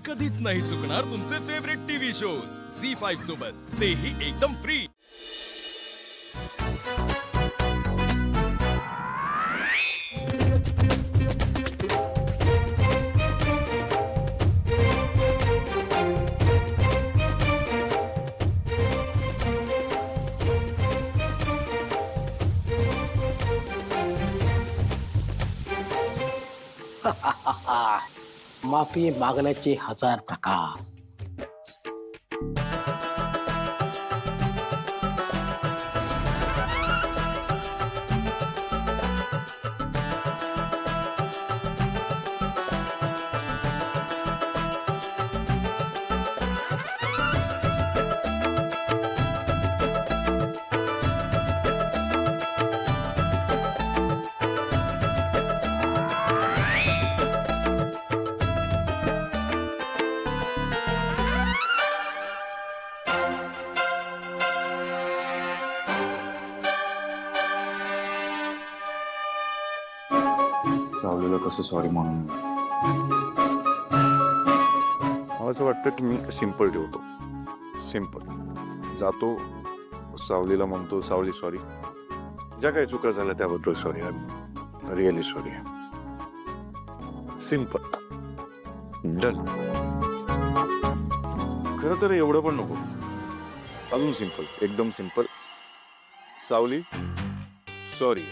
कधीच नाही चुकणार तुमचे फेवरेट टीव्ही शोज झी5 सोबत, तेही एकदम फ्री। माफी मागण्याचे 1000 प्रकार। सावलीला कसं सॉरी म्हणून मला असं वाटतं की मी सिंपल ठेवतो, सिंपल जातो, सावलीला म्हणतो सावली सॉरी, ज्या काही चुका झाल्या त्याबद्दल sorry, really sorry, simple done. खरं तर एवढं पण नको, अजून सिंपल, एकदम सिंपल, सावली सॉरी।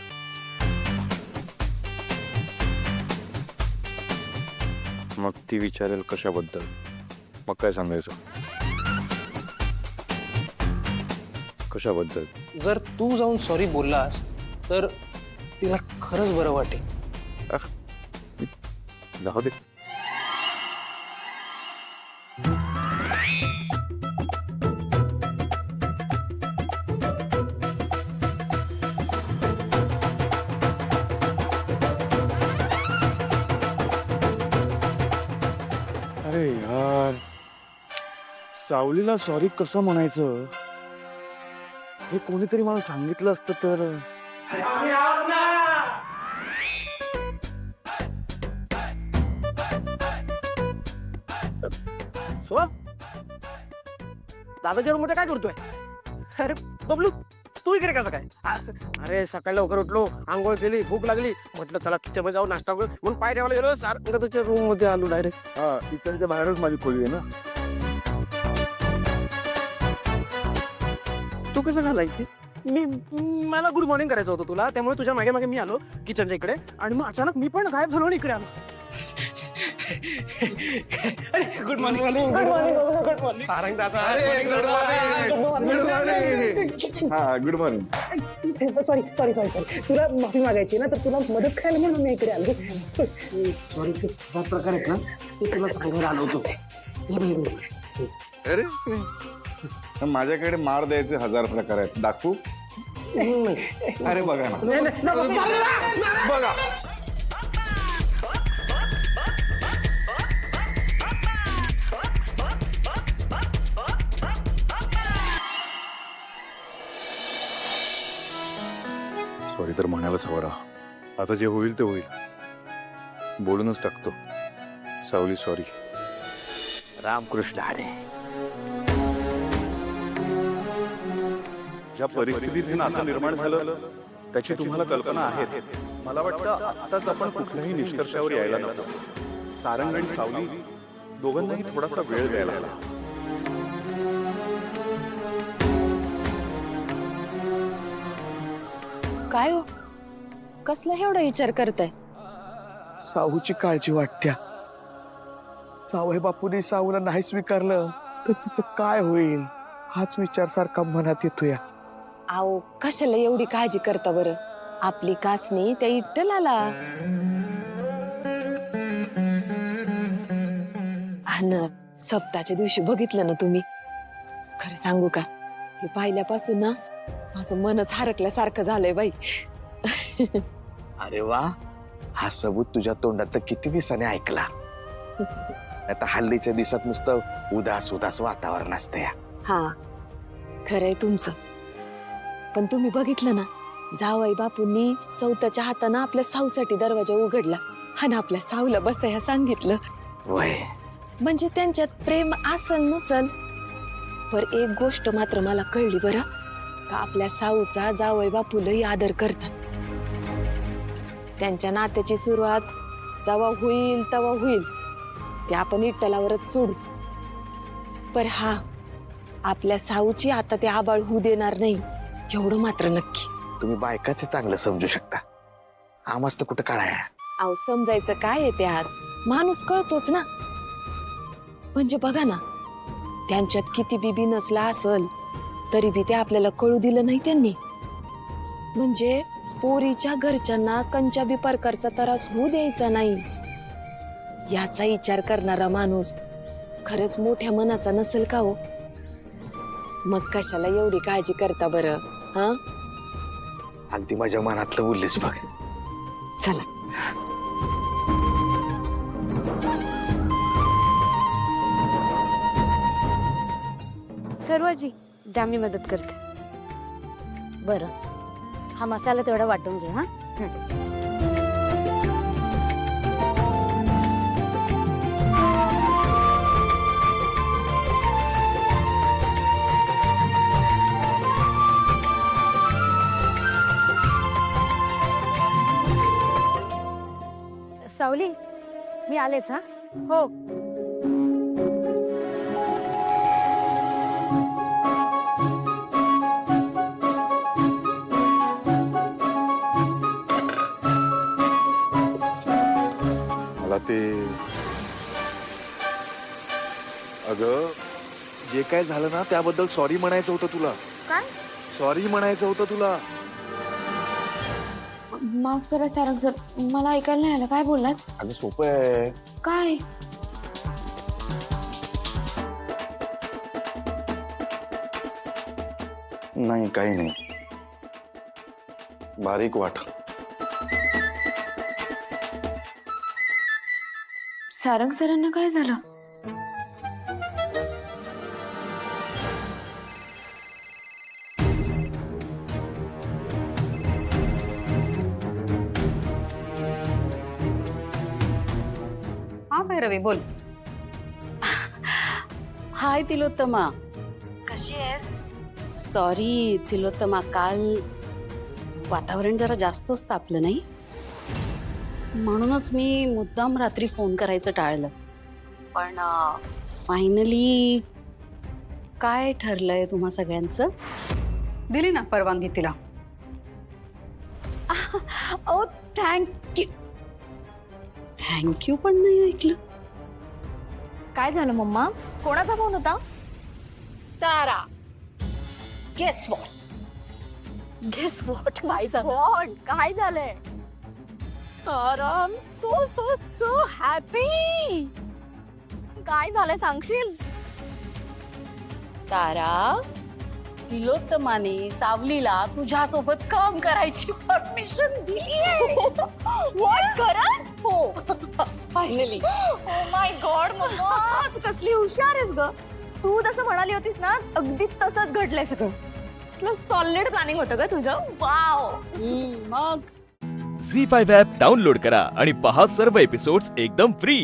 मग ती विचारेल कशाबद्दल, मग काय सांगायचं, कशाबद्दल? जर तू जाऊन सॉरी बोललास तर तिला खरंच बरं वाटेल। जाऊ दे। अरे यार, सावलीला सॉरी कसं म्हणायचं हे कोणीतरी मला सांगितलं असतं तर। दादाच्या रूममध्ये काय करतोय? अरे बबलू, तू इकडे कसं काय? अरे सकाळी लवकर उठलो, आंघोळ केली, भूक लागली, म्हटलं चला किचन मध्ये जाऊन नाश्ता करू म्हणून पाय ठेवायला गेलो, सारखं रूम मध्ये आलो डायरेक्ट। हा, किचनच्या बाहेरच माझी खोली आहे ना। तू कसं घाला इथे? मला गुड मॉर्निंग करायचं होतं तुला, त्यामुळे तुझ्या मागे मागे मी आलो किचनच्या इकडे, आणि मग अचानक मी पण गायब झालो आणि इकडे आलो। Good morning. सारंग दादा, हा, good morning. Sorry sorry sorry sorry, तुला माफी मागायची ना, तर तुला मदत करायला म्हणून मी इकडे आलो। सॉरी, हा प्रकार आहे का ते तुला सांगायला आलो होतो। अरे माझ्याकडे मार द्यायचे 1000 प्रकार आहेत, दाखवू? अरे बघा ना, बघा। सॉरी तर म्हणायलाच हवं राहा, आता जे होईल ते होईल, बोलूनच टाकतो, सावली सॉरी। रामकृष्ण हरे। ज्या परिस्थितीत हे नातं निर्माण झालं त्याची तुम्हाला कल्पना आहेच। मला वाटतं आत्ताच आपण कुठल्याही निष्कर्षावर यायला नको। सारंग आणि सावली दोघांनाही थोडासा वेळ द्यायला हवा। काय हो, कसला एवढा विचार करताय? साहूची काळजी वाटत्या। जावई बापूंनी साहूला नाही स्वीकारलं तर तिचं काय होईल हाच विचार सारखा मनात येतोय। आओ, कशाला एवढी काळजी करता बरं? आपली कासनी त्या इट्टलाला आणि सप्ताच्या दिवशी बघितलं ना तुम्ही, खरं सांगू का, ते पाहिल्यापासून ना माझं मनच हरकल्यासारखं झालंय बाई। अरे वा, हा सबूत तुझ्या तोंडात किती दिवसाने ऐकला। आता हल्लीच्या दिवसात नुसतं उदास उदास वातावरण असतंय। हा, खरंय तुमचं, पण तुम्ही बघितलं ना, जावई बापूंनी सौताच्या हातानं आपल्या साऊसाठी दरवाजा उघडला आणि आपल्या साऊला बसायला सांगितलं। वय म्हणजे त्यांच्यात प्रेम असल नसल, पर एक गोष्ट मात्र मला कळली बरं, का आपल्या साऊचा जावई बापू लई आदर करतात. त्यांच्या नात्याची सुरुवात जेव्हा होईल तेव्हा होईल, ते आपण इट्टलावरच सोडू. पर हा, आपल्या साऊची आता ते आबाळ होऊ देणार नाही, एवढं मात्र नक्की. तुम्ही बायकाचे चांगलं समजू शकता, आम्हाच तर कुठं काळाय. अहो समजायचं काय आहे त्यात, माणूस कळतोच ना. म्हणजे बघा ना, त्यांच्यात किती बिबी नसला असल तरी बी ते आपल्याला कळू दिलं नाही त्यांनी. म्हणजे पोरीच्या घरच्यांना कंच्या बी प्रकारचा त्रास होऊ द्यायचा नाही, याचा विचार करणारा माणूस खरंच मोठ्या मनाचा नसेल का हो? मग कशाला एवढी काळजी करता बरं? हा, अगदी माझ्या मनातलं बोललीस बघ. चला. सर्वाजी द्या, मी मदत करते. बरं, हा मसाला तेवढा वाटून घे. हा, सावली, मी आलेच. हा, हो. मला ते अगं, जे काय झालं ना त्याबद्दल सॉरी म्हणायचं होतं तुला. काय? सॉरी म्हणायचं होतं तुला. माफ करा सारंग सर, मला ऐकायला नाही आलं. काय बोललात? अगं सोपं आहे. काय? नाही, काही नाही, बारीक वाट. सारंग सरांना काय झालं? हा भैरवी बोल. हाय तिलोत्तमा, कशी आहेस? सॉरी तिलोत्तमा, काल वातावरण जरा जास्तच तापलं नाही, म्हणूनच मी मुद्दाम रात्री फोन करायचं टाळलं. पण फायनली काय ठरलंय तुम्हा सगळ्यांचं? दिली ना परवानगी तिला. ओ थँक्यू. थँक्यू पण नाही ऐकलं. काय झालं मम्मा? कोणाचा फोन होता? Tara. Guess what? Guess what? काय झालं? काय झालंय? Tara, I am so so so happy. काय झालंय सांगशील? तारा, तिलोत्तमाने सावलीला तुझ्यासोबत काम करायची परमिशन दिली आहे. व्हॉट? खरंच? हो, finally. Oh my God mumma, तू कसली हुशार आहेस ग. तू जसं म्हणाली होतीस ना, अगदी तसंच घडलंय सगळं. सॉलिड प्लॅनिंग होतं ग तुझं. वाव. मग झी 5 ॲप डाउनलोड करा आणि पहा सर्व एपिसोड्स एकदम फ्री.